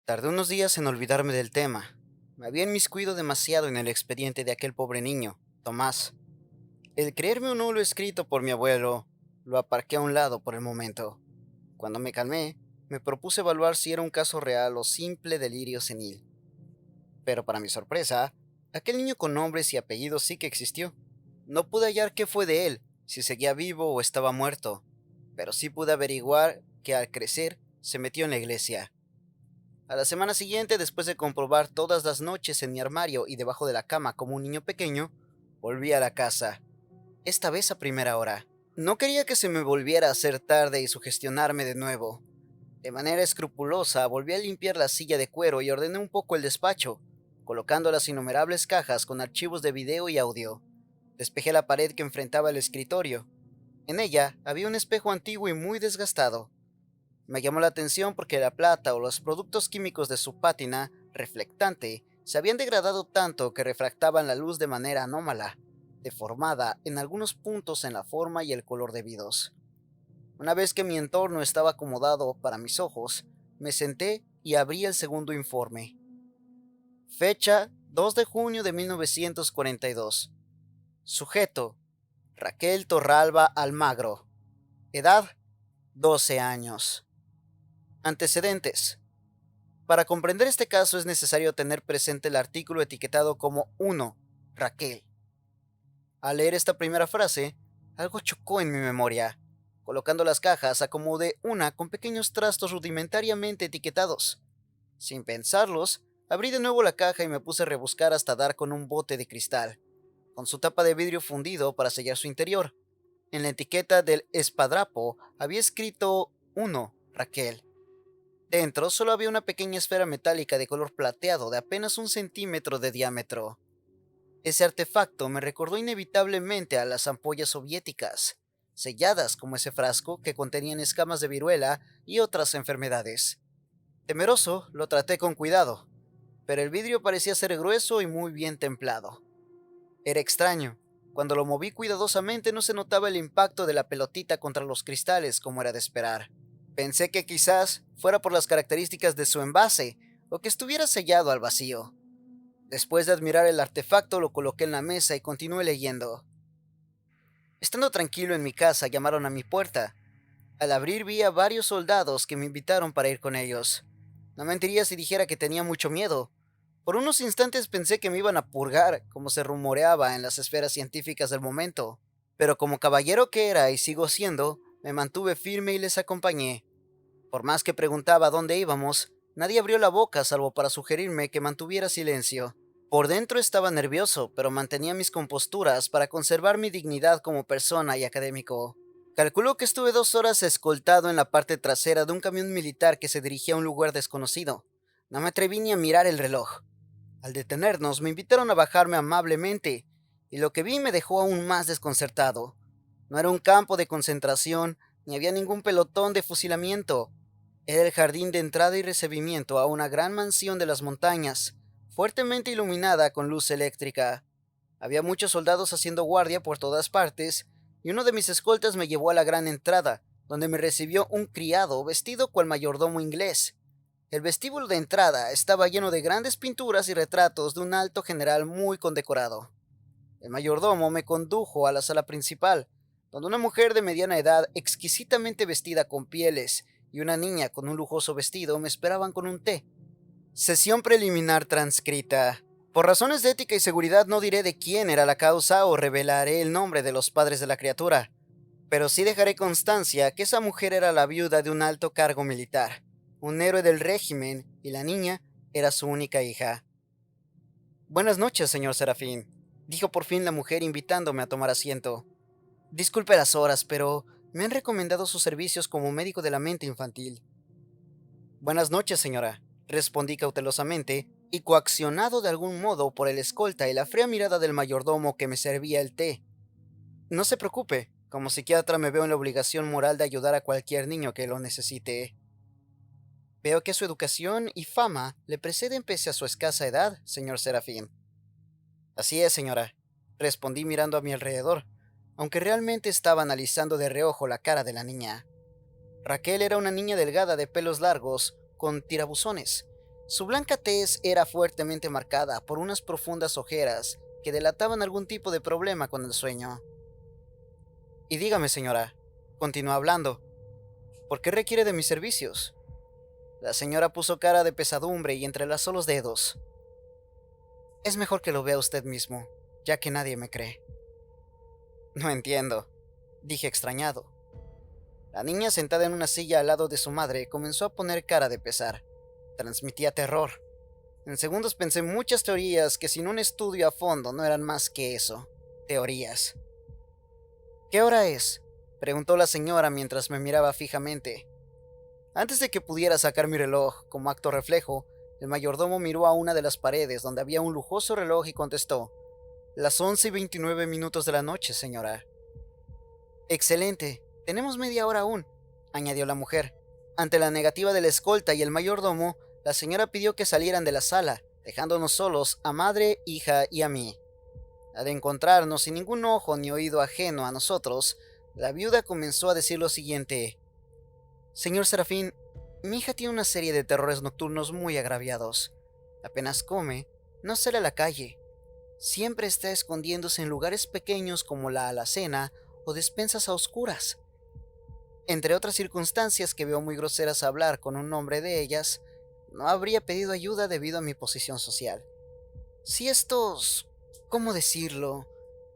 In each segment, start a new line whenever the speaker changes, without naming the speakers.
Tardé unos días en olvidarme del tema. Me había inmiscuido demasiado en el expediente de aquel pobre niño, Tomás. El creerme o no lo escrito por mi abuelo, lo aparqué a un lado por el momento. Cuando me calmé, me propuse evaluar si era un caso real o simple delirio senil. Pero para mi sorpresa, aquel niño con nombres y apellidos sí que existió. No pude hallar qué fue de él, si seguía vivo o estaba muerto, pero sí pude averiguar que al crecer se metió en la iglesia. A la semana siguiente, después de comprobar todas las noches en mi armario y debajo de la cama como un niño pequeño, volví a la casa, esta vez a primera hora. No quería que se me volviera a hacer tarde y sugestionarme de nuevo. De manera escrupulosa, volví a limpiar la silla de cuero y ordené un poco el despacho, colocando las innumerables cajas con archivos de video y audio. Despejé la pared que enfrentaba el escritorio. En ella había un espejo antiguo y muy desgastado. Me llamó la atención porque la plata o los productos químicos de su pátina reflectante se habían degradado tanto que refractaban la luz de manera anómala, deformada en algunos puntos en la forma y el color debidos. Una vez que mi entorno estaba acomodado para mis ojos, me senté y abrí el segundo informe. Fecha 2 de junio de 1942. Sujeto: Raquel Torralba Almagro. Edad: 12 años. Antecedentes. Para comprender este caso es necesario tener presente el artículo etiquetado como 1, Raquel. Al leer esta primera frase, algo chocó en mi memoria. Colocando las cajas, acomodé una con pequeños trastos rudimentariamente etiquetados. Sin pensarlos, abrí de nuevo la caja y me puse a rebuscar hasta dar con un bote de cristal, con su tapa de vidrio fundido para sellar su interior. En la etiqueta del espadrapo había escrito 1, Raquel. Dentro solo había una pequeña esfera metálica de color plateado de apenas 1 centímetro de diámetro. Ese artefacto me recordó inevitablemente a las ampollas soviéticas, selladas como ese frasco que contenían escamas de viruela y otras enfermedades. Temeroso, lo traté con cuidado, pero el vidrio parecía ser grueso y muy bien templado. Era extraño. Cuando lo moví cuidadosamente no se notaba el impacto de la pelotita contra los cristales como era de esperar. Pensé que quizás fuera por las características de su envase o que estuviera sellado al vacío. Después de admirar el artefacto lo coloqué en la mesa y continué leyendo. Estando tranquilo en mi casa llamaron a mi puerta. Al abrir vi a varios soldados que me invitaron para ir con ellos. No mentiría si dijera que tenía mucho miedo. Por unos instantes pensé que me iban a purgar, como se rumoreaba en las esferas científicas del momento. Pero como caballero que era y sigo siendo, me mantuve firme y les acompañé. Por más que preguntaba dónde íbamos, nadie abrió la boca salvo para sugerirme que mantuviera silencio. Por dentro estaba nervioso, pero mantenía mis composturas para conservar mi dignidad como persona y académico. Calculo que estuve 2 horas escoltado en la parte trasera de un camión militar que se dirigía a un lugar desconocido. No me atreví ni a mirar el reloj. Al detenernos, me invitaron a bajarme amablemente, y lo que vi me dejó aún más desconcertado. No era un campo de concentración, ni había ningún pelotón de fusilamiento. Era el jardín de entrada y recibimiento a una gran mansión de las montañas, fuertemente iluminada con luz eléctrica. Había muchos soldados haciendo guardia por todas partes, y uno de mis escoltas me llevó a la gran entrada, donde me recibió un criado vestido cual mayordomo inglés. El vestíbulo de entrada estaba lleno de grandes pinturas y retratos de un alto general muy condecorado. El mayordomo me condujo a la sala principal, donde una mujer de mediana edad, exquisitamente vestida con pieles, y una niña con un lujoso vestido me esperaban con un té. Sesión preliminar transcrita. Por razones de ética y seguridad no diré de quién era la causa o revelaré el nombre de los padres de la criatura, pero sí dejaré constancia que esa mujer era la viuda de un alto cargo militar, un héroe del régimen, y la niña era su única hija. Buenas noches, señor Serafín, dijo por fin la mujer invitándome a tomar asiento. Disculpe las horas, pero me han recomendado sus servicios como médico de la mente infantil. Buenas noches, señora, respondí cautelosamente, y coaccionado de algún modo por el escolta y la fría mirada del mayordomo que me servía el té. No se preocupe, como psiquiatra me veo en la obligación moral de ayudar a cualquier niño que lo necesite. Veo que su educación y fama le preceden pese a su escasa edad, señor Serafín. Así es, señora, respondí mirando a mi alrededor, aunque realmente estaba analizando de reojo la cara de la niña. Raquel era una niña delgada de pelos largos, con tirabuzones, Su blanca tez era fuertemente marcada por unas profundas ojeras que delataban algún tipo de problema con el sueño. Y dígame, señora, continuó hablando, ¿por qué requiere de mis servicios? La señora puso cara de pesadumbre y entrelazó los dedos. Es mejor que lo vea usted mismo, ya que nadie me cree. No entiendo, dije extrañado. La niña sentada en una silla al lado de su madre comenzó a poner cara de pesar. Transmitía terror. En segundos pensé muchas teorías que sin un estudio a fondo no eran más que eso, teorías. ¿Qué hora es?, preguntó la señora mientras me miraba fijamente. Antes de que pudiera sacar mi reloj, como acto reflejo, el mayordomo miró a una de las paredes donde había un lujoso reloj y contestó: las 11:29 de la noche, señora. Excelente, tenemos media hora aún, añadió la mujer. Ante la negativa de la escolta y el mayordomo, la señora pidió que salieran de la sala, dejándonos solos a madre, hija y a mí. Al encontrarnos sin ningún ojo ni oído ajeno a nosotros, la viuda comenzó a decir lo siguiente: Señor Serafín, mi hija tiene una serie de terrores nocturnos muy agraviados. Apenas come, no sale a la calle. Siempre está escondiéndose en lugares pequeños como la alacena o despensas a oscuras. Entre otras circunstancias que veo muy groseras hablar con un hombre de ellas, no habría pedido ayuda debido a mi posición social. Si estos, ¿cómo decirlo?,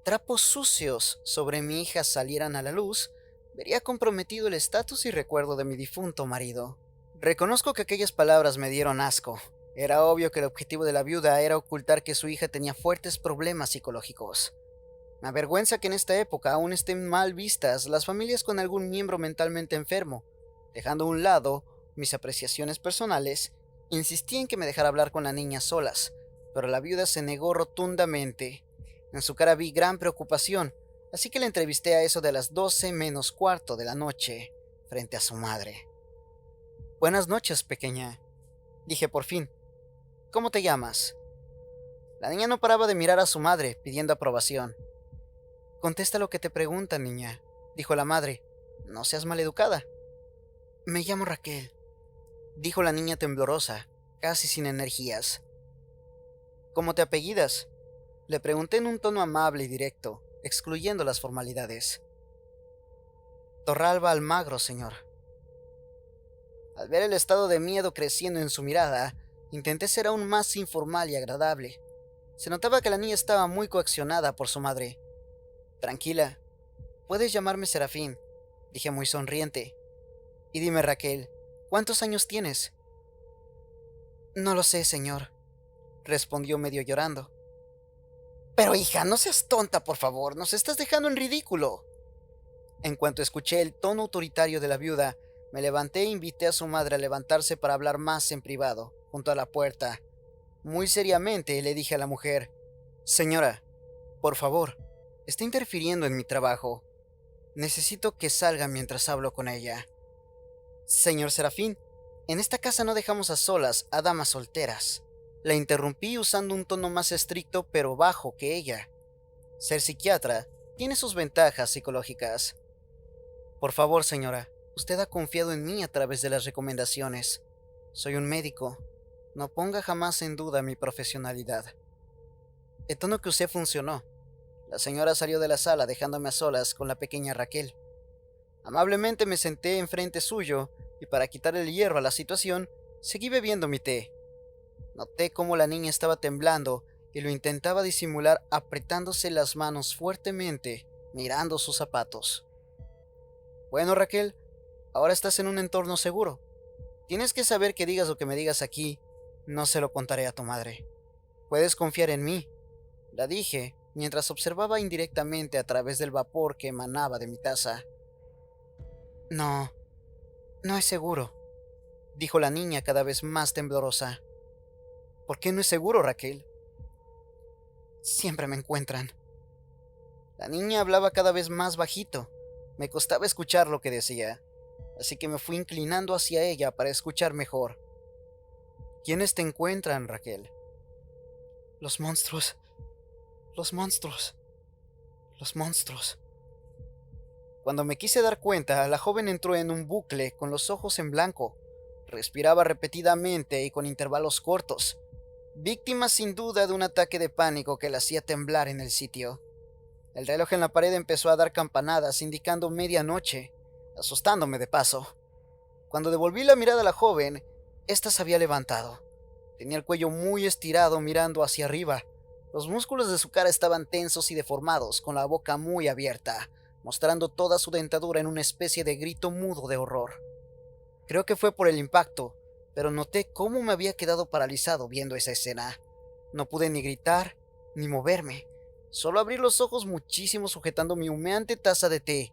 trapos sucios sobre mi hija salieran a la luz, vería comprometido el estatus y recuerdo de mi difunto marido. Reconozco que aquellas palabras me dieron asco. Era obvio que el objetivo de la viuda era ocultar que su hija tenía fuertes problemas psicológicos. Me avergüenza que en esta época aún estén mal vistas las familias con algún miembro mentalmente enfermo. Dejando a un lado mis apreciaciones personales, insistí en que me dejara hablar con la niña a solas, pero la viuda se negó rotundamente. En su cara vi gran preocupación, así que la entrevisté a eso de las 12 menos cuarto de la noche, frente a su madre. Buenas noches, pequeña, dije por fin. ¿Cómo te llamas? La niña no paraba de mirar a su madre, pidiendo aprobación. Contesta lo que te preguntan, niña, dijo la madre. No seas maleducada. Me llamo Raquel, dijo la niña temblorosa, casi sin energías. ¿Cómo te apellidas?, le pregunté en un tono amable y directo, excluyendo las formalidades. Torralba Almagro, señor. Al ver el estado de miedo creciendo en su mirada, intenté ser aún más informal y agradable. Se notaba que la niña estaba muy coaccionada por su madre. Tranquila, puedes llamarme Serafín, dije muy sonriente. Y dime, Raquel, ¿cuántos años tienes? No lo sé, señor, respondió medio llorando. Pero hija, no seas tonta, por favor, nos estás dejando en ridículo. En cuanto escuché el tono autoritario de la viuda, me levanté e invité a su madre a levantarse para hablar más en privado, junto a la puerta. Muy seriamente le dije a la mujer: Señora, por favor, está interfiriendo en mi trabajo. Necesito que salga mientras hablo con ella. Señor Serafín, en esta casa no dejamos a solas a damas solteras. La interrumpí usando un tono más estricto pero bajo que ella. Ser psiquiatra tiene sus ventajas psicológicas. Por favor, señora, usted ha confiado en mí a través de las recomendaciones. Soy un médico. No ponga jamás en duda mi profesionalidad. El tono que usé funcionó. La señora salió de la sala dejándome a solas con la pequeña Raquel. Amablemente me senté enfrente suyo y para quitar el hierro a la situación, seguí bebiendo mi té. Noté cómo la niña estaba temblando y lo intentaba disimular apretándose las manos fuertemente, mirando sus zapatos. Bueno, Raquel, ahora estás en un entorno seguro. Tienes que saber que digas lo que me digas aquí, no se lo contaré a tu madre. Puedes confiar en mí, la dije, mientras observaba indirectamente a través del vapor que emanaba de mi taza. No, no es seguro, dijo la niña cada vez más temblorosa. ¿Por qué no es seguro, Raquel? Siempre me encuentran. La niña hablaba cada vez más bajito. Me costaba escuchar lo que decía, así que me fui inclinando hacia ella para escuchar mejor. ¿Quiénes te encuentran, Raquel? Los monstruos. Los monstruos. Los monstruos. Cuando me quise dar cuenta, la joven entró en un bucle con los ojos en blanco. Respiraba repetidamente y con intervalos cortos, víctima sin duda de un ataque de pánico que la hacía temblar en el sitio. El reloj en la pared empezó a dar campanadas indicando medianoche, asustándome de paso. Cuando devolví la mirada a la joven, ésta se había levantado. Tenía el cuello muy estirado mirando hacia arriba. Los músculos de su cara estaban tensos y deformados, con la boca muy abierta, mostrando toda su dentadura en una especie de grito mudo de horror. Creo que fue por el impacto, pero noté cómo me había quedado paralizado viendo esa escena. No pude ni gritar, ni moverme. Solo abrí los ojos muchísimo sujetando mi humeante taza de té,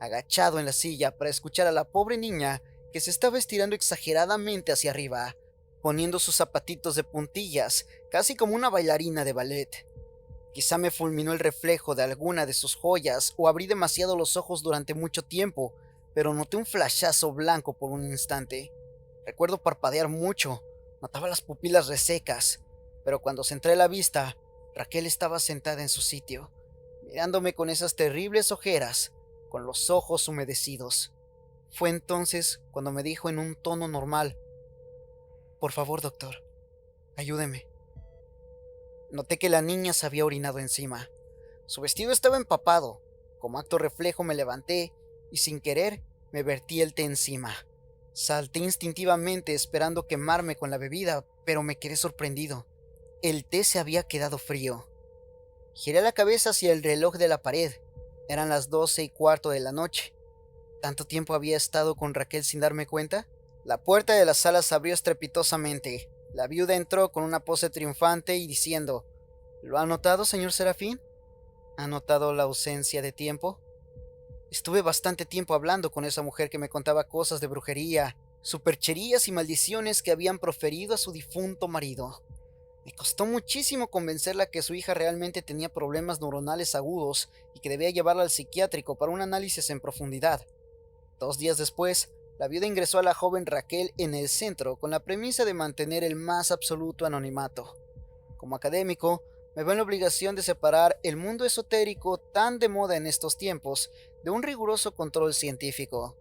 agachado en la silla para escuchar a la pobre niña que se estaba estirando exageradamente hacia arriba, poniendo sus zapatitos de puntillas, casi como una bailarina de ballet. Quizá me fulminó el reflejo de alguna de sus joyas o abrí demasiado los ojos durante mucho tiempo, pero noté un flashazo blanco por un instante. Recuerdo parpadear mucho, notaba las pupilas resecas, pero cuando centré la vista, Raquel estaba sentada en su sitio, mirándome con esas terribles ojeras, con los ojos humedecidos. Fue entonces cuando me dijo en un tono normal: «Por favor, doctor, ayúdeme». Noté que la niña se había orinado encima. Su vestido estaba empapado. Como acto reflejo me levanté y sin querer me vertí el té encima. Salté instintivamente esperando quemarme con la bebida, pero me quedé sorprendido. El té se había quedado frío. Giré la cabeza hacia el reloj de la pared. Eran las 12:15 de la noche. ¿Tanto tiempo había estado con Raquel sin darme cuenta? La puerta de la sala se abrió estrepitosamente. La viuda entró con una pose triunfante y diciendo: «¿Lo ha notado, señor Serafín? ¿Ha notado la ausencia de tiempo? Estuve bastante tiempo hablando con esa mujer que me contaba cosas de brujería, supercherías y maldiciones que habían proferido a su difunto marido. Me costó muchísimo convencerla que su hija realmente tenía problemas neuronales agudos y que debía llevarla al psiquiátrico para un análisis en profundidad. 2 días después, la viuda ingresó a la joven Raquel en el centro con la premisa de mantener el más absoluto anonimato. Como académico, me veo en la obligación de separar el mundo esotérico tan de moda en estos tiempos de un riguroso control científico.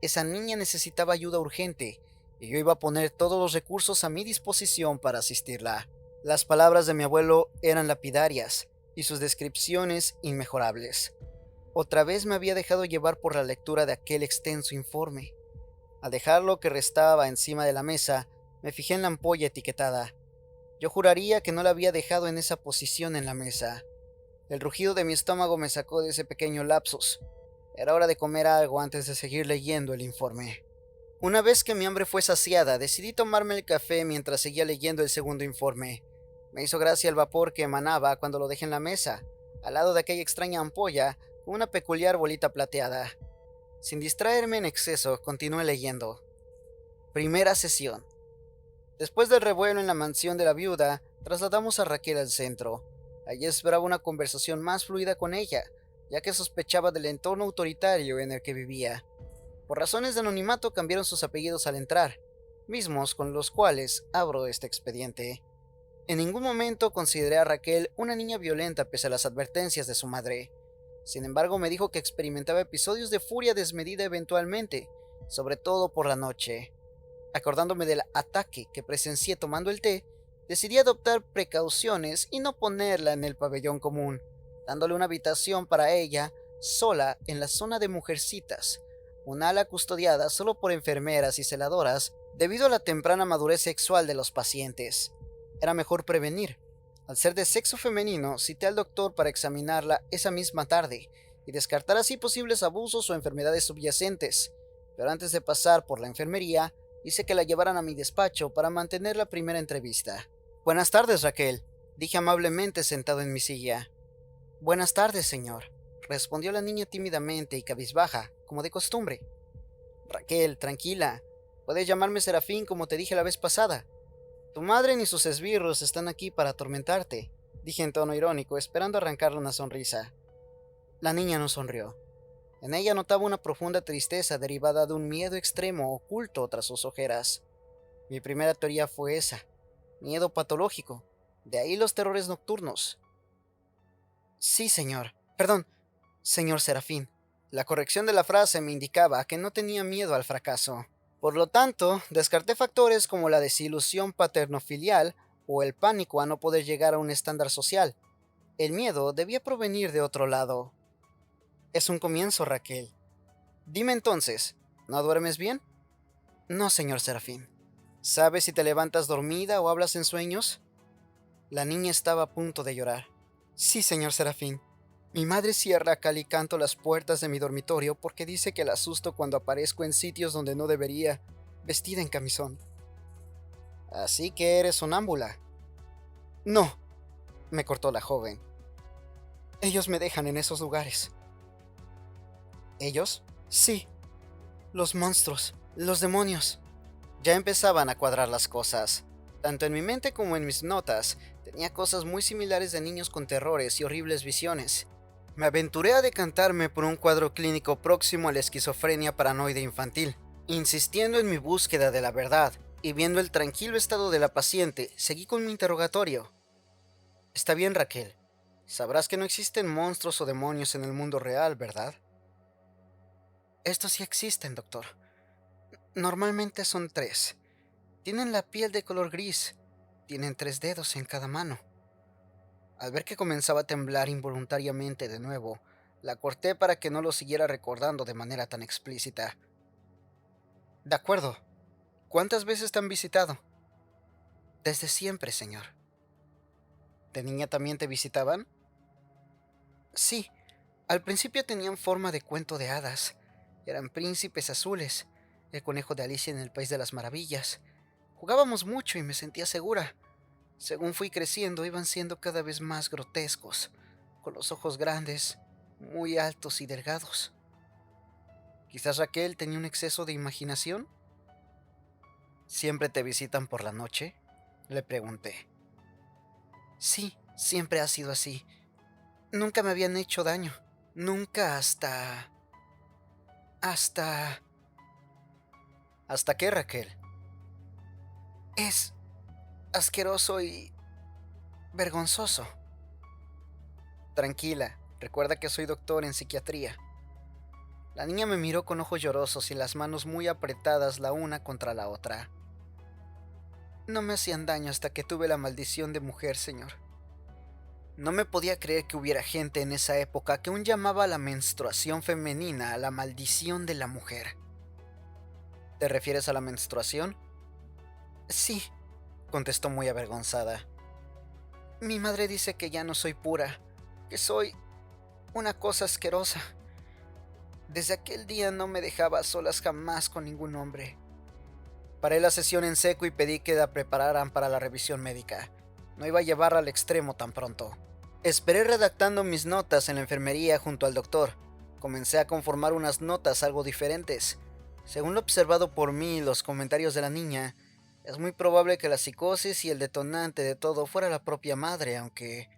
Esa niña necesitaba ayuda urgente, y yo iba a poner todos los recursos a mi disposición para asistirla. Las palabras de mi abuelo eran lapidarias, y sus descripciones inmejorables. Otra vez me había dejado llevar por la lectura de aquel extenso informe. Al dejar lo que restaba encima de la mesa, me fijé en la ampolla etiquetada. Yo juraría que no la había dejado en esa posición en la mesa. El rugido de mi estómago me sacó de ese pequeño lapsus. Era hora de comer algo antes de seguir leyendo el informe. Una vez que mi hambre fue saciada, decidí tomarme el café mientras seguía leyendo el segundo informe. Me hizo gracia el vapor que emanaba cuando lo dejé en la mesa, al lado de aquella extraña ampolla con una peculiar bolita plateada. Sin distraerme en exceso, continué leyendo. Primera sesión. Después del revuelo en la mansión de la viuda, trasladamos a Raquel al centro. Allí esperaba una conversación más fluida con ella, ya que sospechaba del entorno autoritario en el que vivía. Por razones de anonimato cambiaron sus apellidos al entrar, mismos con los cuales abro este expediente. En ningún momento consideré a Raquel una niña violenta pese a las advertencias de su madre. Sin embargo, me dijo que experimentaba episodios de furia desmedida eventualmente, sobre todo por la noche. Acordándome del ataque que presencié tomando el té, decidí adoptar precauciones y no ponerla en el pabellón común, dándole una habitación para ella sola en la zona de mujercitas, un ala custodiada solo por enfermeras y celadoras debido a la temprana madurez sexual de los pacientes. Era mejor prevenir. Al ser de sexo femenino, cité al doctor para examinarla esa misma tarde y descartar así posibles abusos o enfermedades subyacentes, pero antes de pasar por la enfermería, hice que la llevaran a mi despacho para mantener la primera entrevista. «Buenas tardes, Raquel», dije amablemente sentado en mi silla. «Buenas tardes, señor», respondió la niña tímidamente y cabizbaja, como de costumbre. «Raquel, tranquila. Puedes llamarme Serafín como te dije la vez pasada. Tu madre ni sus esbirros están aquí para atormentarte», dije en tono irónico, esperando arrancarle una sonrisa. La niña no sonrió. En ella notaba una profunda tristeza derivada de un miedo extremo oculto tras sus ojeras. Mi primera teoría fue esa: miedo patológico. De ahí los terrores nocturnos. «Sí, señor. Perdón, señor Serafín». La corrección de la frase me indicaba que no tenía miedo al fracaso. Por lo tanto, descarté factores como la desilusión paternofilial o el pánico a no poder llegar a un estándar social. El miedo debía provenir de otro lado. Es un comienzo, Raquel. Dime entonces, ¿no duermes bien? No, señor Serafín. ¿Sabes si te levantas dormida o hablas en sueños? La niña estaba a punto de llorar. Sí, señor Serafín. Mi madre cierra a cal y canto las puertas de mi dormitorio porque dice que la asusto cuando aparezco en sitios donde no debería, vestida en camisón. Así que eres sonámbula. No, me cortó la joven. Ellos me dejan en esos lugares. ¿Ellos? Sí, los monstruos, los demonios. Ya empezaban a cuadrar las cosas. Tanto en mi mente como en mis notas, tenía cosas muy similares de niños con terrores y horribles visiones. Me aventuré a decantarme por un cuadro clínico próximo a la esquizofrenia paranoide infantil. Insistiendo en mi búsqueda de la verdad y viendo el tranquilo estado de la paciente, seguí con mi interrogatorio. Está bien, Raquel. Sabrás que no existen monstruos o demonios en el mundo real, ¿verdad? Estos sí existen, doctor. Normalmente son tres. Tienen la piel de color gris. Tienen 3 dedos en cada mano. Al ver que comenzaba a temblar involuntariamente de nuevo, la corté para que no lo siguiera recordando de manera tan explícita. De acuerdo. ¿Cuántas veces te han visitado? Desde siempre, señor. ¿De niña también te visitaban? Sí. Al principio tenían forma de cuento de hadas. Eran príncipes azules, el conejo de Alicia en el País de las Maravillas. Jugábamos mucho y me sentía segura. Según fui creciendo, iban siendo cada vez más grotescos, con los ojos grandes, muy altos y delgados. Quizás Raquel tenía un exceso de imaginación. ¿Siempre te visitan por la noche?, le pregunté. Sí, siempre ha sido así. Nunca me habían hecho daño. Nunca hasta... Hasta... ¿Hasta qué, Raquel? Es asqueroso y vergonzoso. Tranquila, recuerda que soy doctor en psiquiatría. La niña me miró con ojos llorosos y las manos muy apretadas la una contra la otra. No me hacían daño hasta que tuve la maldición de mujer, señor. No me podía creer que hubiera gente en esa época que aún llamaba a la menstruación femenina la maldición de la mujer. ¿Te refieres a la menstruación? Sí, contestó muy avergonzada. Mi madre dice que ya no soy pura, que soy una cosa asquerosa. Desde aquel día no me dejaba a solas jamás con ningún hombre. Paré la sesión en seco y pedí que la prepararan para la revisión médica. No iba a llevarla al extremo tan pronto. Esperé redactando mis notas en la enfermería junto al doctor. Comencé a conformar unas notas algo diferentes. Según lo observado por mí y los comentarios de la niña, es muy probable que la psicosis y el detonante de todo fuera la propia madre, aunque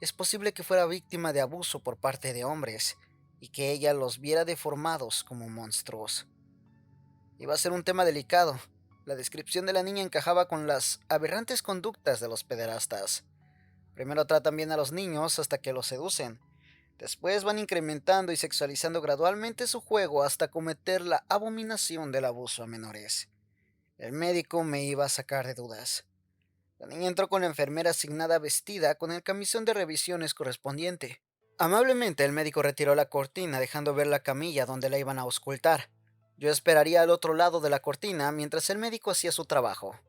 es posible que fuera víctima de abuso por parte de hombres y que ella los viera deformados como monstruos. Iba a ser un tema delicado. La descripción de la niña encajaba con las aberrantes conductas de los pederastas. Primero tratan bien a los niños hasta que los seducen. Después van incrementando y sexualizando gradualmente su juego hasta cometer la abominación del abuso a menores. El médico me iba a sacar de dudas. La niña entró con la enfermera asignada vestida con el camisón de revisiones correspondiente. Amablemente el médico retiró la cortina dejando ver la camilla donde la iban a auscultar. Yo esperaría al otro lado de la cortina mientras el médico hacía su trabajo.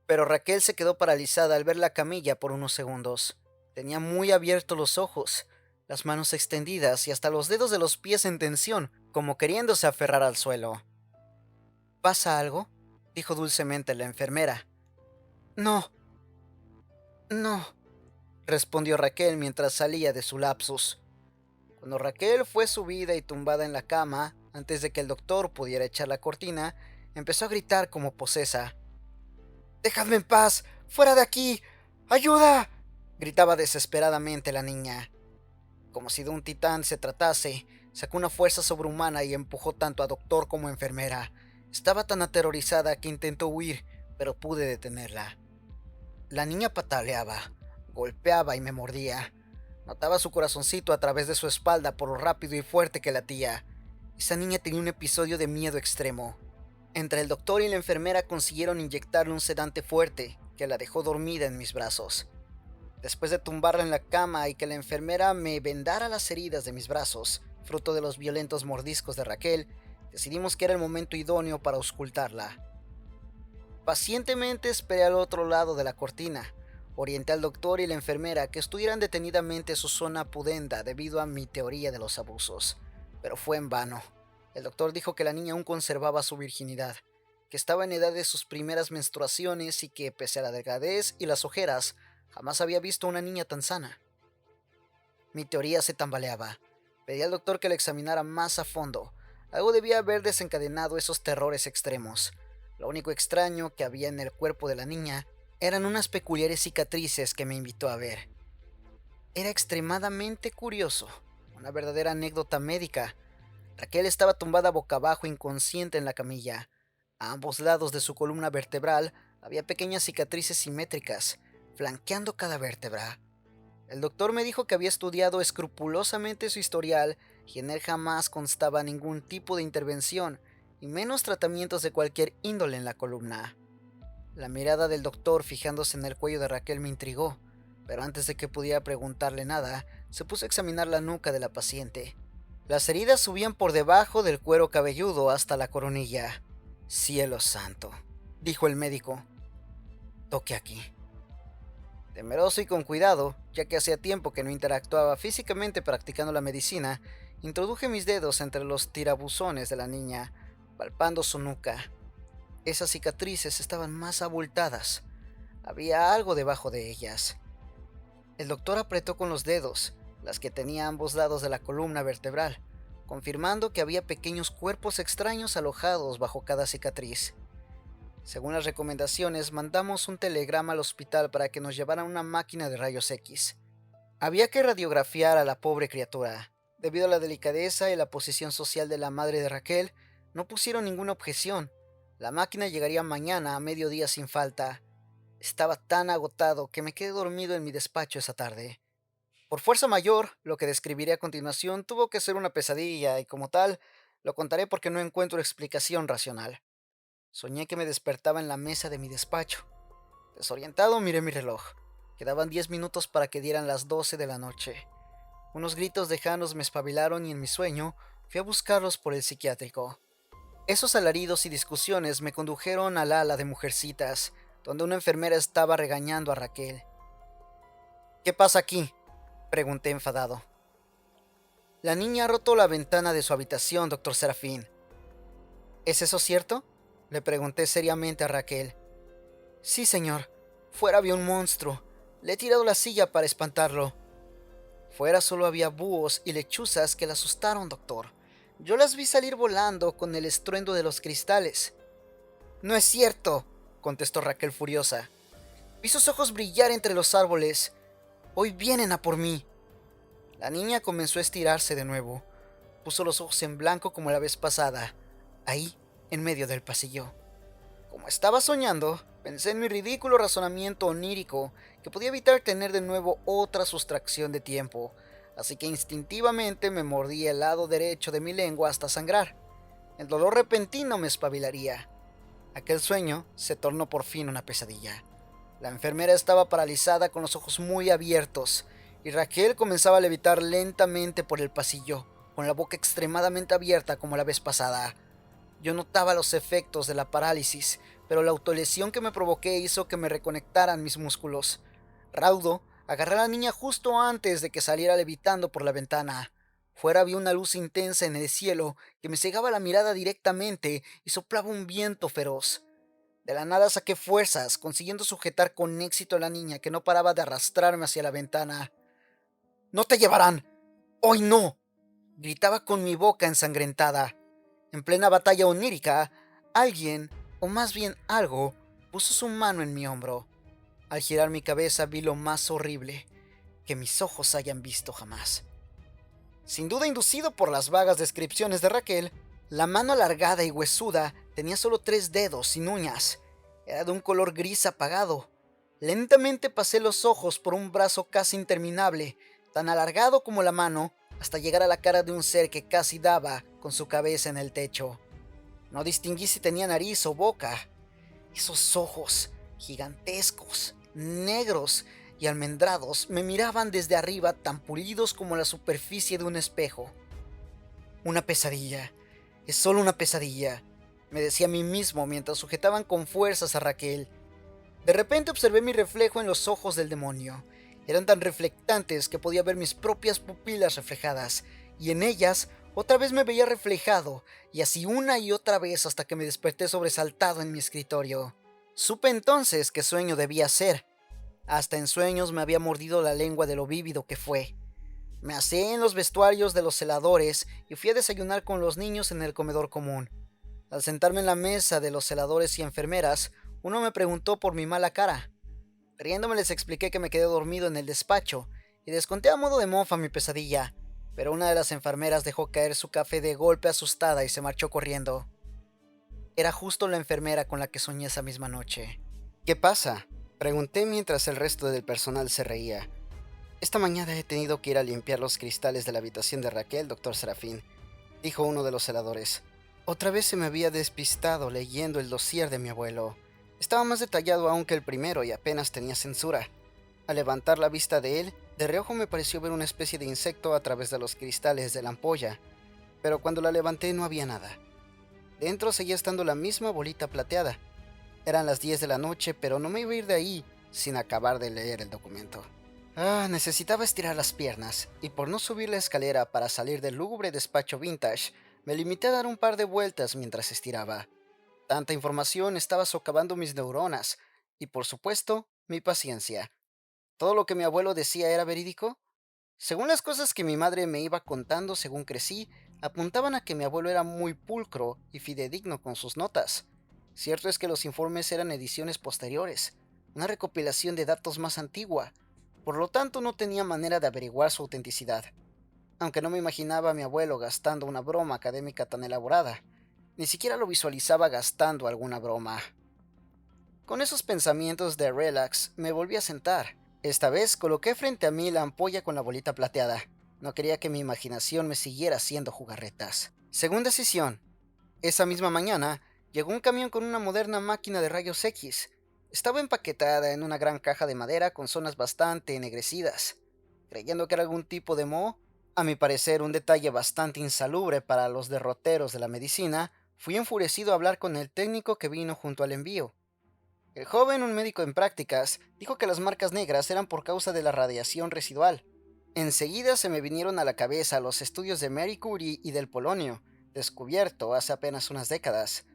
Pero Raquel se quedó paralizada al ver la camilla por unos segundos. Tenía muy abiertos los ojos, las manos extendidas y hasta los dedos de los pies en tensión, como queriéndose aferrar al suelo. ¿Pasa algo?, dijo dulcemente la enfermera. No, no, respondió Raquel mientras salía de su lapsus. Cuando Raquel fue subida y tumbada en la cama, antes de que el doctor pudiera echar la cortina, empezó a gritar como posesa. ¡Dejadme en paz! ¡Fuera de aquí! ¡Ayuda!, gritaba desesperadamente la niña. Como si de un titán se tratase, sacó una fuerza sobrehumana y empujó tanto a doctor como a enfermera. Estaba tan aterrorizada que intentó huir, pero pude detenerla. La niña pataleaba, golpeaba y me mordía. Notaba su corazoncito a través de su espalda por lo rápido y fuerte que latía. Esa niña tenía un episodio de miedo extremo. Entre el doctor y la enfermera consiguieron inyectarle un sedante fuerte que la dejó dormida en mis brazos. Después de tumbarla en la cama y que la enfermera me vendara las heridas de mis brazos, fruto de los violentos mordiscos de Raquel, decidimos que era el momento idóneo para auscultarla. Pacientemente esperé al otro lado de la cortina. Orienté al doctor y la enfermera que estudiaran detenidamente su zona pudenda debido a mi teoría de los abusos, pero fue en vano. El doctor dijo que la niña aún conservaba su virginidad, que estaba en edad de sus primeras menstruaciones y que, pese a la delgadez y las ojeras, jamás había visto una niña tan sana. Mi teoría se tambaleaba. Pedí al doctor que la examinara más a fondo. Algo debía haber desencadenado esos terrores extremos. Lo único extraño que había en el cuerpo de la niña eran unas peculiares cicatrices que me invitó a ver. Era extremadamente curioso, una verdadera anécdota médica. Raquel estaba tumbada boca abajo inconsciente en la camilla. A ambos lados de su columna vertebral había pequeñas cicatrices simétricas, flanqueando cada vértebra. El doctor me dijo que había estudiado escrupulosamente su historial y en él jamás constaba ningún tipo de intervención, y menos tratamientos de cualquier índole en la columna. La mirada del doctor fijándose en el cuello de Raquel me intrigó, pero antes de que pudiera preguntarle nada, se puso a examinar la nuca de la paciente. Las heridas subían por debajo del cuero cabelludo hasta la coronilla. «Cielo santo», dijo el médico. «Toque aquí». Temeroso y con cuidado, ya que hacía tiempo que no interactuaba físicamente practicando la medicina, introduje mis dedos entre los tirabuzones de la niña, palpando su nuca. Esas cicatrices estaban más abultadas. Había algo debajo de ellas. El doctor apretó con los dedos, las que tenía a ambos lados de la columna vertebral, confirmando que había pequeños cuerpos extraños alojados bajo cada cicatriz. Según las recomendaciones, mandamos un telegrama al hospital para que nos llevaran una máquina de rayos X. Había que radiografiar a la pobre criatura. Debido a la delicadeza y la posición social de la madre de Raquel, no pusieron ninguna objeción. La máquina llegaría mañana a mediodía sin falta. Estaba tan agotado que me quedé dormido en mi despacho esa tarde. Por fuerza mayor, lo que describiré a continuación tuvo que ser una pesadilla y como tal, lo contaré porque no encuentro explicación racional. Soñé que me despertaba en la mesa de mi despacho. Desorientado miré mi reloj. Quedaban 10 minutos para que dieran las 12 de la noche. Unos gritos lejanos me espabilaron y en mi sueño fui a buscarlos por el psiquiátrico. Esos alaridos y discusiones me condujeron al ala de mujercitas, donde una enfermera estaba regañando a Raquel. «¿Qué pasa aquí?», pregunté enfadado. «La niña ha roto la ventana de su habitación, doctor Serafín». «¿Es eso cierto?», le pregunté seriamente a Raquel. «Sí, señor. Fuera había un monstruo. Le he tirado la silla para espantarlo». «Fuera solo había búhos y lechuzas que la asustaron, doctor. Yo las vi salir volando con el estruendo de los cristales». «No es cierto», contestó Raquel furiosa. «Vi sus ojos brillar entre los árboles. Hoy vienen a por mí». La niña comenzó a estirarse de nuevo. Puso los ojos en blanco como la vez pasada, ahí, en medio del pasillo. Como estaba soñando, pensé en mi ridículo razonamiento onírico que podía evitar tener de nuevo otra sustracción de tiempo, así que instintivamente me mordí el lado derecho de mi lengua hasta sangrar. El dolor repentino me espabilaría. Aquel sueño se tornó por fin una pesadilla. La enfermera estaba paralizada con los ojos muy abiertos, y Raquel comenzaba a levitar lentamente por el pasillo, con la boca extremadamente abierta como la vez pasada. Yo notaba los efectos de la parálisis, pero la autolesión que me provoqué hizo que me reconectaran mis músculos. Raudo, agarré a la niña justo antes de que saliera levitando por la ventana. Fuera había una luz intensa en el cielo que me cegaba la mirada directamente y soplaba un viento feroz. De la nada saqué fuerzas, consiguiendo sujetar con éxito a la niña que no paraba de arrastrarme hacia la ventana. «¡No te llevarán! ¡Hoy no!», gritaba con mi boca ensangrentada. En plena batalla onírica, alguien, o más bien algo, puso su mano en mi hombro. Al girar mi cabeza vi lo más horrible que mis ojos hayan visto jamás. Sin duda inducido por las vagas descripciones de Raquel, la mano alargada y huesuda tenía solo 3 dedos sin uñas. Era de un color gris apagado. Lentamente pasé los ojos por un brazo casi interminable, tan alargado como la mano, hasta llegar a la cara de un ser que casi daba con su cabeza en el techo. No distinguí si tenía nariz o boca. Esos ojos, gigantescos, negros y almendrados, me miraban desde arriba tan pulidos como la superficie de un espejo. Una pesadilla. Es solo una pesadilla, me decía a mí mismo mientras sujetaban con fuerzas a Raquel. De repente observé mi reflejo en los ojos del demonio. Eran tan reflectantes que podía ver mis propias pupilas reflejadas, y en ellas otra vez me veía reflejado, y así una y otra vez hasta que me desperté sobresaltado en mi escritorio. Supe entonces qué sueño debía ser. Hasta en sueños me había mordido la lengua de lo vívido que fue. Me aseé en los vestuarios de los celadores y fui a desayunar con los niños en el comedor común. Al sentarme en la mesa de los celadores y enfermeras, uno me preguntó por mi mala cara. Riéndome les expliqué que me quedé dormido en el despacho y les conté a modo de mofa mi pesadilla, pero una de las enfermeras dejó caer su café de golpe asustada y se marchó corriendo. Era justo la enfermera con la que soñé esa misma noche. ¿Qué pasa?, pregunté mientras el resto del personal se reía. Esta mañana he tenido que ir a limpiar los cristales de la habitación de Raquel, doctor Serafín, dijo uno de los celadores. Otra vez se me había despistado leyendo el dossier de mi abuelo. Estaba más detallado aún que el primero y apenas tenía censura. Al levantar la vista de él, de reojo me pareció ver una especie de insecto a través de los cristales de la ampolla, pero cuando la levanté no había nada. Dentro seguía estando la misma bolita plateada. Eran las 10 de la noche, pero no me iba a ir de ahí sin acabar de leer el documento. Necesitaba estirar las piernas, y por no subir la escalera para salir del lúgubre despacho vintage, me limité a dar un par de vueltas mientras estiraba. Tanta información estaba socavando mis neuronas, y por supuesto, mi paciencia. ¿Todo lo que mi abuelo decía era verídico? Según las cosas que mi madre me iba contando según crecí, apuntaban a que mi abuelo era muy pulcro y fidedigno con sus notas. Cierto es que los informes eran ediciones posteriores, una recopilación de datos más antigua, por lo tanto no tenía manera de averiguar su autenticidad, aunque no me imaginaba a mi abuelo gastando una broma académica tan elaborada. Ni siquiera lo visualizaba gastando alguna broma. Con esos pensamientos de relax, me volví a sentar. Esta vez coloqué frente a mí la ampolla con la bolita plateada. No quería que mi imaginación me siguiera haciendo jugarretas. Segunda sesión. Esa misma mañana, llegó un camión con una moderna máquina de rayos X. Estaba empaquetada en una gran caja de madera con zonas bastante ennegrecidas. Creyendo que era algún tipo de moho, a mi parecer un detalle bastante insalubre para los derroteros de la medicina, fui enfurecido a hablar con el técnico que vino junto al envío. El joven, un médico en prácticas, dijo que las marcas negras eran por causa de la radiación residual. Enseguida se me vinieron a la cabeza los estudios de Marie Curie y del polonio, descubierto hace apenas unas décadas.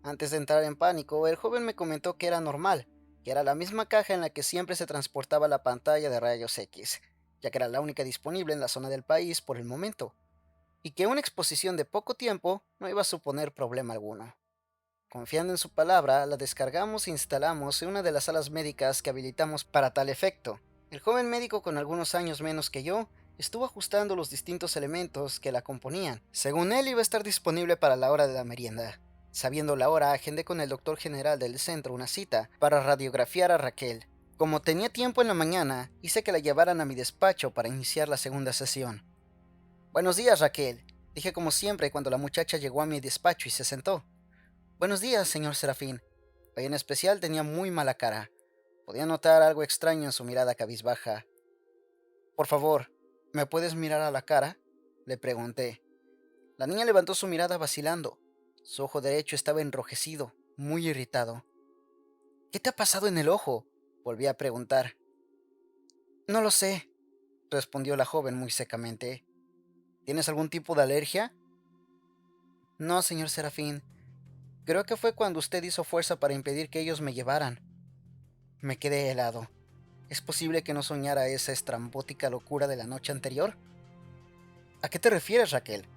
Antes de entrar en pánico, el joven me comentó que era normal, que era la misma caja en la que siempre se transportaba la pantalla de rayos X, ya que era la única disponible en la zona del país por el momento, y que una exposición de poco tiempo no iba a suponer problema alguno. Confiando en su palabra, la descargamos e instalamos en una de las salas médicas que habilitamos para tal efecto. El joven médico, con algunos años menos que yo, estuvo ajustando los distintos elementos que la componían. Según él, iba a estar disponible para la hora de la merienda. Sabiendo la hora, agendé con el doctor general del centro una cita para radiografiar a Raquel. Como tenía tiempo en la mañana, hice que la llevaran a mi despacho para iniciar la segunda sesión. Buenos días, Raquel, dije como siempre cuando la muchacha llegó a mi despacho y se sentó. Buenos días, señor Serafín. Hoy en especial tenía muy mala cara. Podía notar algo extraño en su mirada cabizbaja. Por favor, ¿me puedes mirar a la cara?, le pregunté. La niña levantó su mirada vacilando. Su ojo derecho estaba enrojecido, muy irritado. ¿Qué te ha pasado en el ojo?, volví a preguntar. No lo sé, respondió la joven muy secamente. ¿Tienes algún tipo de alergia? No, señor Serafín. Creo que fue cuando usted hizo fuerza para impedir que ellos me llevaran. Me quedé helado. ¿Es posible que no soñara esa estrambótica locura de la noche anterior? ¿A qué te refieres, Raquel?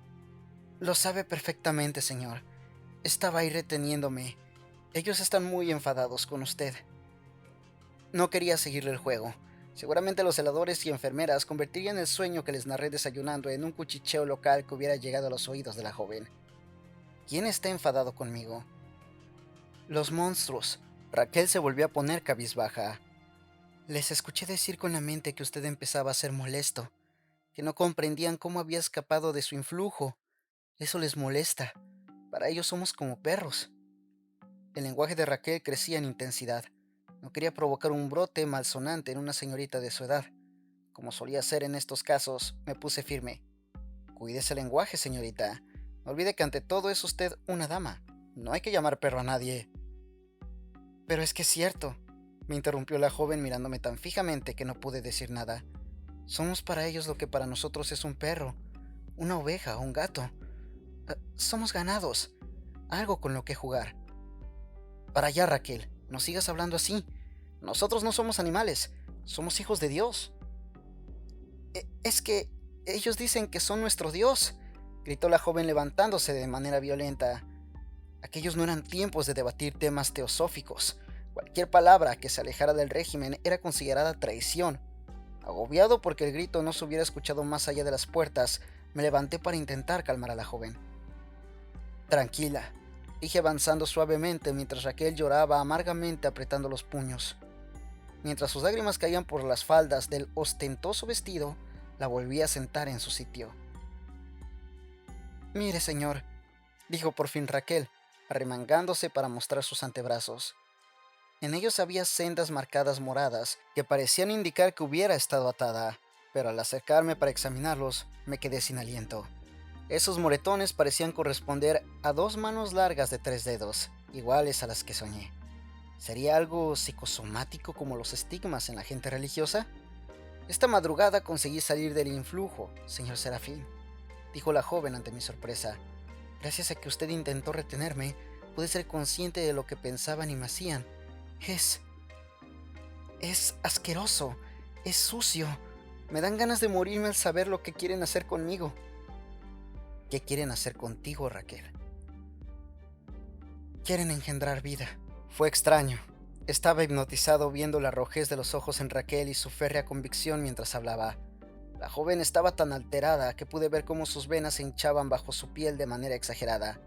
Lo sabe perfectamente, señor. Estaba ahí reteniéndome. Ellos están muy enfadados con usted. No quería seguirle el juego. Seguramente los celadores y enfermeras convertirían el sueño que les narré desayunando en un cuchicheo local que hubiera llegado a los oídos de la joven. ¿Quién está enfadado conmigo? Los monstruos. Raquel se volvió a poner cabizbaja. Les escuché decir con la mente que usted empezaba a ser molesto, que no comprendían cómo había escapado de su influjo. Eso les molesta. Para ellos somos como perros. El lenguaje de Raquel crecía en intensidad. No quería provocar un brote malsonante en una señorita de su edad. Como solía ser en estos casos, me puse firme. Cuídese el lenguaje, señorita. No olvide que ante todo es usted una dama. No hay que llamar perro a nadie. Pero es que es cierto, me interrumpió la joven mirándome tan fijamente que no pude decir nada. Somos para ellos lo que para nosotros es un perro, una oveja o un gato. Somos ganados, algo con lo que jugar. Para allá, Raquel, no sigas hablando así. Nosotros no somos animales, somos hijos de Dios. Es que ellos dicen que son nuestro Dios, gritó la joven levantándose de manera violenta. Aquellos no eran tiempos de debatir temas teosóficos. Cualquier palabra que se alejara del régimen era considerada traición. Agobiado porque el grito no se hubiera escuchado más allá de las puertas, me levanté para intentar calmar a la joven. Tranquila, dije avanzando suavemente mientras Raquel lloraba amargamente apretando los puños. Mientras sus lágrimas caían por las faldas del ostentoso vestido, la volví a sentar en su sitio. Mire, señor, dijo por fin Raquel, arremangándose para mostrar sus antebrazos. En ellos había sendas marcadas moradas que parecían indicar que hubiera estado atada, pero al acercarme para examinarlos, me quedé sin aliento. Esos moretones parecían corresponder a 2 manos largas de 3 dedos, iguales a las que soñé. ¿Sería algo psicosomático como los estigmas en la gente religiosa? Esta madrugada conseguí salir del influjo, señor Serafín, dijo la joven ante mi sorpresa. Gracias a que usted intentó retenerme, pude ser consciente de lo que pensaban y me hacían. Es asqueroso, es sucio. Me dan ganas de morirme al saber lo que quieren hacer conmigo. ¿Qué quieren hacer contigo, Raquel? Quieren engendrar vida. Fue extraño. Estaba hipnotizado viendo la rojez de los ojos en Raquel y su férrea convicción mientras hablaba. La joven estaba tan alterada que pude ver cómo sus venas se hinchaban bajo su piel de manera exagerada,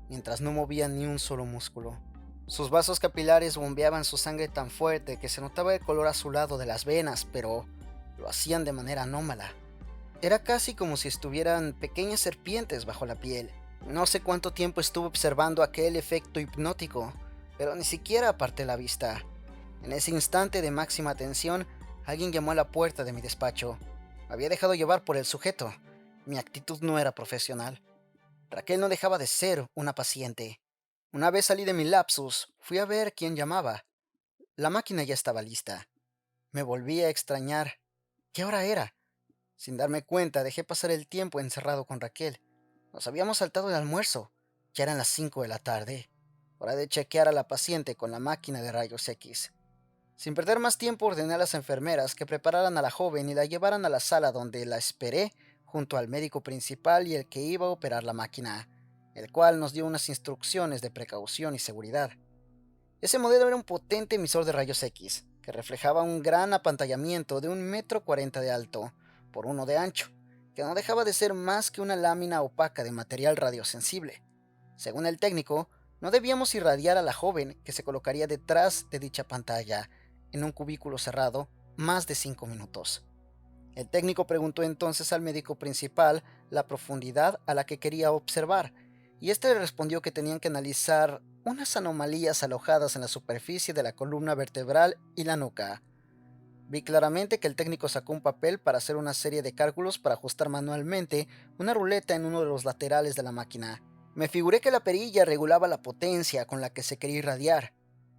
mientras no movían ni un solo músculo. Sus vasos capilares bombeaban su sangre tan fuerte que se notaba el color azulado de las venas, pero lo hacían de manera anómala. Era casi como si estuvieran pequeñas serpientes bajo la piel. No sé cuánto tiempo estuve observando aquel efecto hipnótico, pero ni siquiera aparté la vista. En ese instante de máxima tensión, alguien llamó a la puerta de mi despacho. Me había dejado llevar por el sujeto. Mi actitud no era profesional. Raquel no dejaba de ser una paciente. Una vez salí de mi lapsus, fui a ver quién llamaba. La máquina ya estaba lista. Me volví a extrañar. ¿Qué hora era? Sin darme cuenta, dejé pasar el tiempo encerrado con Raquel. Nos habíamos saltado el almuerzo. Ya eran las 5 de la tarde. Hora de chequear a la paciente con la máquina de rayos X. Sin perder más tiempo, ordené a las enfermeras que prepararan a la joven y la llevaran a la sala donde la esperé junto al médico principal y el que iba a operar la máquina, el cual nos dio unas instrucciones de precaución y seguridad. Ese modelo era un potente emisor de rayos X, que reflejaba un gran apantallamiento de 1,40 m de alto por 1 de ancho, que no dejaba de ser más que una lámina opaca de material radiosensible. Según el técnico, no debíamos irradiar a la joven que se colocaría detrás de dicha pantalla, en un cubículo cerrado, más de 5 minutos. El técnico preguntó entonces al médico principal la profundidad a la que quería observar, y este le respondió que tenían que analizar unas anomalías alojadas en la superficie de la columna vertebral y la nuca. Vi claramente que el técnico sacó un papel para hacer una serie de cálculos para ajustar manualmente una ruleta en uno de los laterales de la máquina. Me figuré que la perilla regulaba la potencia con la que se quería irradiar.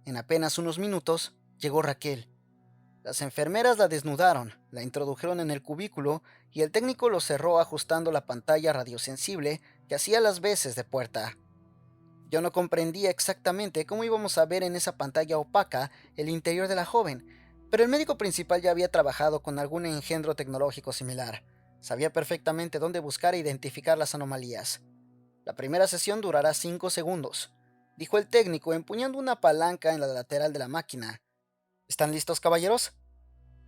En apenas unos minutos llegó Raquel. Las enfermeras la desnudaron, la introdujeron en el cubículo y el técnico lo cerró ajustando la pantalla radiosensible que hacía las veces de puerta. Yo no comprendía exactamente cómo íbamos a ver en esa pantalla opaca el interior de la joven, pero el médico principal ya había trabajado con algún engendro tecnológico similar. Sabía perfectamente dónde buscar e identificar las anomalías. La primera sesión durará 5 segundos, dijo el técnico empuñando una palanca en la lateral de la máquina. ¿Están listos, caballeros?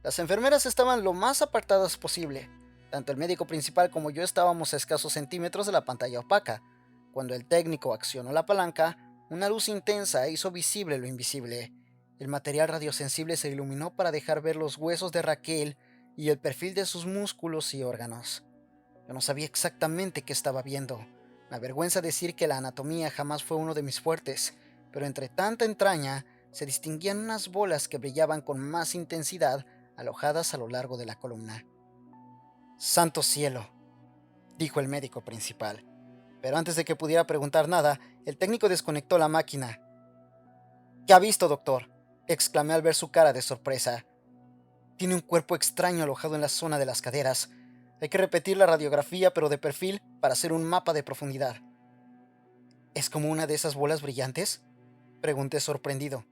Las enfermeras estaban lo más apartadas posible. Tanto el médico principal como yo estábamos a escasos centímetros de la pantalla opaca. Cuando el técnico accionó la palanca, una luz intensa hizo visible lo invisible. El material radiosensible se iluminó para dejar ver los huesos de Raquel y el perfil de sus músculos y órganos. Yo no sabía exactamente qué estaba viendo. Me avergüenza decir que la anatomía jamás fue uno de mis fuertes, pero entre tanta entraña se distinguían unas bolas que brillaban con más intensidad alojadas a lo largo de la columna. «Santo cielo», dijo el médico principal. Pero antes de que pudiera preguntar nada, el técnico desconectó la máquina. «¿Qué ha visto, doctor?», exclamé al ver su cara de sorpresa. «Tiene un cuerpo extraño alojado en la zona de las caderas. Hay que repetir la radiografía, pero de perfil, para hacer un mapa de profundidad». «¿Es como una de esas bolas brillantes?», pregunté sorprendido.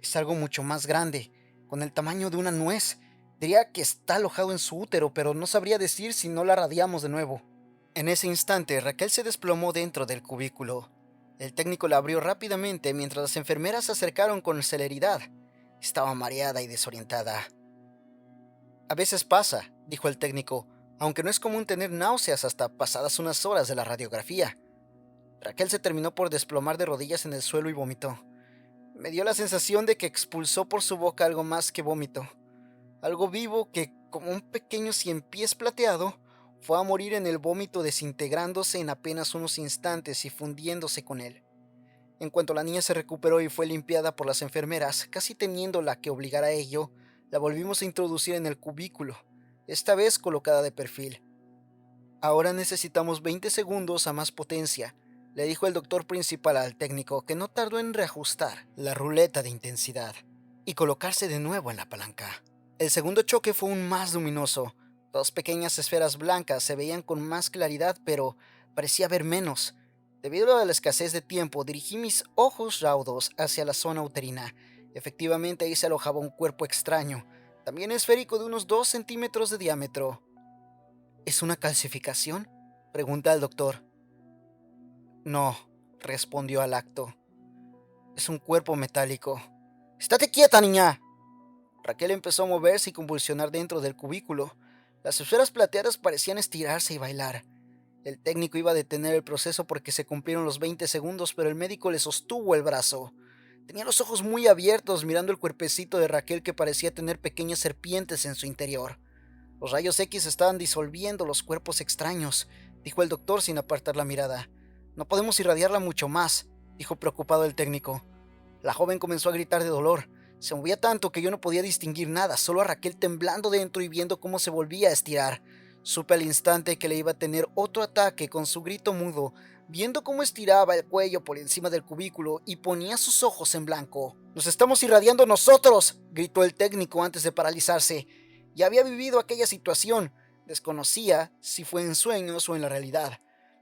«Es algo mucho más grande, con el tamaño de una nuez. Diría que está alojado en su útero, pero no sabría decir si no la radiamos de nuevo». En ese instante, Raquel se desplomó dentro del cubículo. El técnico la abrió rápidamente mientras las enfermeras se acercaron con celeridad. Estaba mareada y desorientada. «A veces pasa», dijo el técnico, «aunque no es común tener náuseas hasta pasadas unas horas de la radiografía». Raquel se terminó por desplomar de rodillas en el suelo y vomitó. Me dio la sensación de que expulsó por su boca algo más que vómito. Algo vivo que, como un pequeño ciempiés plateado, fue a morir en el vómito, desintegrándose en apenas unos instantes y fundiéndose con él. En cuanto la niña se recuperó y fue limpiada por las enfermeras, casi teniéndola que obligar a ello, la volvimos a introducir en el cubículo, esta vez colocada de perfil. «Ahora necesitamos 20 segundos a más potencia», le dijo el doctor principal al técnico, que no tardó en reajustar la ruleta de intensidad y colocarse de nuevo en la palanca. El segundo choque fue aún más luminoso. Dos pequeñas esferas blancas se veían con más claridad, pero parecía ver menos. Debido a la escasez de tiempo, dirigí mis ojos raudos hacia la zona uterina. Efectivamente, ahí se alojaba un cuerpo extraño, también esférico, de unos 2 centímetros de diámetro. «¿Es una calcificación?», pregunté al doctor. «No», respondió al acto. «Es un cuerpo metálico». «¡Estate quieta, niña!». Raquel empezó a moverse y convulsionar dentro del cubículo. Las esferas plateadas parecían estirarse y bailar. El técnico iba a detener el proceso porque se cumplieron los 20 segundos, pero el médico le sostuvo el brazo. Tenía los ojos muy abiertos mirando el cuerpecito de Raquel, que parecía tener pequeñas serpientes en su interior. «Los rayos X estaban disolviendo los cuerpos extraños», dijo el doctor sin apartar la mirada. «No podemos irradiarla mucho más», dijo preocupado el técnico. La joven comenzó a gritar de dolor. Se movía tanto que yo no podía distinguir nada, solo a Raquel temblando dentro y viendo cómo se volvía a estirar. Supe al instante que le iba a tener otro ataque con su grito mudo, viendo cómo estiraba el cuello por encima del cubículo y ponía sus ojos en blanco. «¡Nos estamos irradiando nosotros!», gritó el técnico antes de paralizarse. Ya había vivido aquella situación. Desconocía si fue en sueños o en la realidad,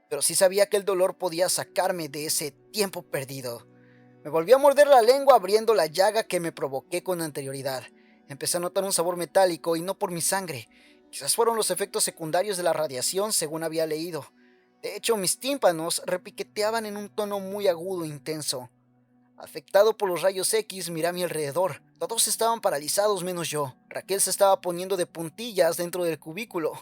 pero sí sabía que el dolor podía sacarme de ese tiempo perdido. Me volví a morder la lengua, abriendo la llaga que me provoqué con anterioridad. Empecé a notar un sabor metálico, y no por mi sangre. Quizás fueron los efectos secundarios de la radiación, según había leído. De hecho, mis tímpanos repiqueteaban en un tono muy agudo e intenso. Afectado por los rayos X, miré a mi alrededor. Todos estaban paralizados menos yo. Raquel se estaba poniendo de puntillas dentro del cubículo.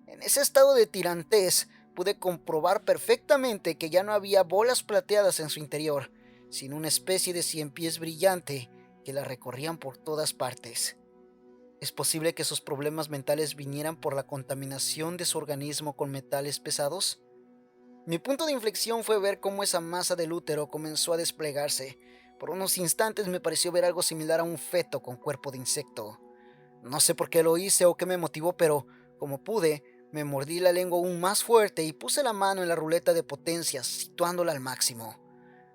En ese estado de tirantez, pude comprobar perfectamente que ya no había bolas plateadas en su interior, sino una especie de ciempiés brillante que la recorrían por todas partes. ¿Es posible que esos problemas mentales vinieran por la contaminación de su organismo con metales pesados? Mi punto de inflexión fue ver cómo esa masa del útero comenzó a desplegarse. Por unos instantes me pareció ver algo similar a un feto con cuerpo de insecto. No sé por qué lo hice o qué me motivó, pero como pude, me mordí la lengua aún más fuerte y puse la mano en la ruleta de potencias, situándola al máximo.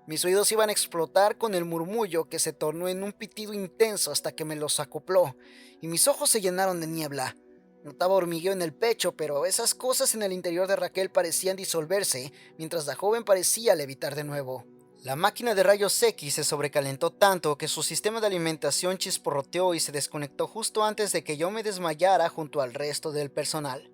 Mis oídos iban a explotar con el murmullo, que se tornó en un pitido intenso hasta que me los acopló, y mis ojos se llenaron de niebla. Notaba hormigueo en el pecho, pero esas cosas en el interior de Raquel parecían disolverse, mientras la joven parecía levitar de nuevo. La máquina de rayos X se sobrecalentó tanto que su sistema de alimentación chisporroteó y se desconectó justo antes de que yo me desmayara junto al resto del personal.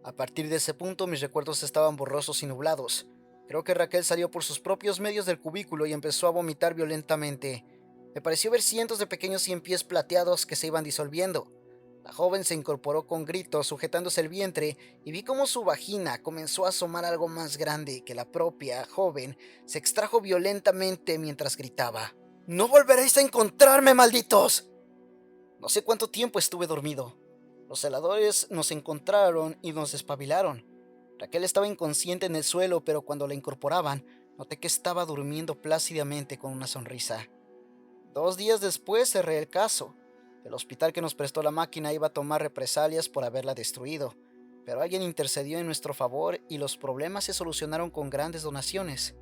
A partir de ese punto, mis recuerdos estaban borrosos y nublados. Creo que Raquel salió por sus propios medios del cubículo y empezó a vomitar violentamente. Me pareció ver cientos de pequeños ciempiés plateados que se iban disolviendo. La joven se incorporó con gritos, sujetándose el vientre, y vi cómo su vagina comenzó a asomar algo más grande que la propia joven. Se extrajo violentamente mientras gritaba: «¡No volveréis a encontrarme, malditos!». No sé cuánto tiempo estuve dormido. Los celadores nos encontraron y nos despabilaron. Raquel estaba inconsciente en el suelo, pero cuando la incorporaban, noté que estaba durmiendo plácidamente con una sonrisa. 2 días después cerré el caso. El hospital que nos prestó la máquina iba a tomar represalias por haberla destruido, pero alguien intercedió en nuestro favor y los problemas se solucionaron con grandes donaciones.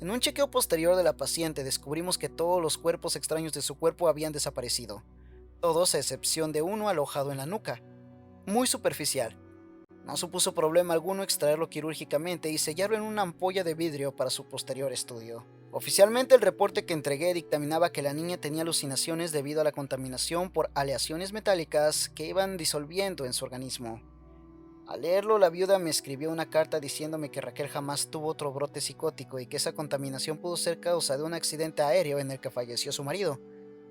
En un chequeo posterior de la paciente descubrimos que todos los cuerpos extraños de su cuerpo habían desaparecido, todos a excepción de uno alojado en la nuca, muy superficial. No supuso problema alguno extraerlo quirúrgicamente y sellarlo en una ampolla de vidrio para su posterior estudio. Oficialmente el reporte que entregué dictaminaba que la niña tenía alucinaciones debido a la contaminación por aleaciones metálicas que iban disolviendo en su organismo. Al leerlo, la viuda me escribió una carta diciéndome que Raquel jamás tuvo otro brote psicótico y que esa contaminación pudo ser causa de un accidente aéreo en el que falleció su marido.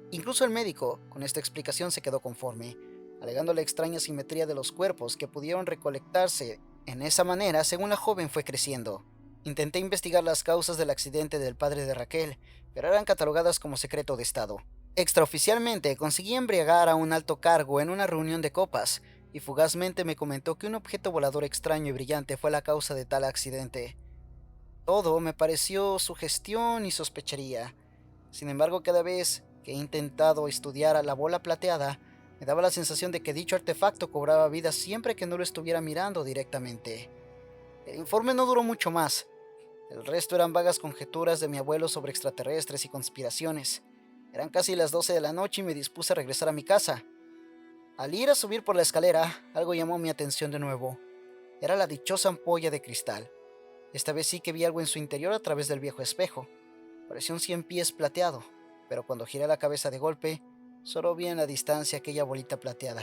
Incluso el médico, con esta explicación, se quedó conforme, alegando la extraña simetría de los cuerpos que pudieron recolectarse en esa manera según la joven fue creciendo. Intenté investigar las causas del accidente del padre de Raquel, pero eran catalogadas como secreto de Estado. Extraoficialmente conseguí embriagar a un alto cargo en una reunión de copas, y fugazmente me comentó que un objeto volador extraño y brillante fue la causa de tal accidente. Todo me pareció sugestión y sospechería. Sin embargo, cada vez que he intentado estudiar a la bola plateada, me daba la sensación de que dicho artefacto cobraba vida siempre que no lo estuviera mirando directamente. El informe no duró mucho más. El resto eran vagas conjeturas de mi abuelo sobre extraterrestres y conspiraciones. Eran casi las 12 de la noche y me dispuse a regresar a mi casa. Al ir a subir por la escalera, algo llamó mi atención de nuevo. Era la dichosa ampolla de cristal. Esta vez sí que vi algo en su interior a través del viejo espejo. Parecía un 100 pies plateado, pero cuando giré la cabeza de golpe, solo vi en la distancia aquella bolita plateada.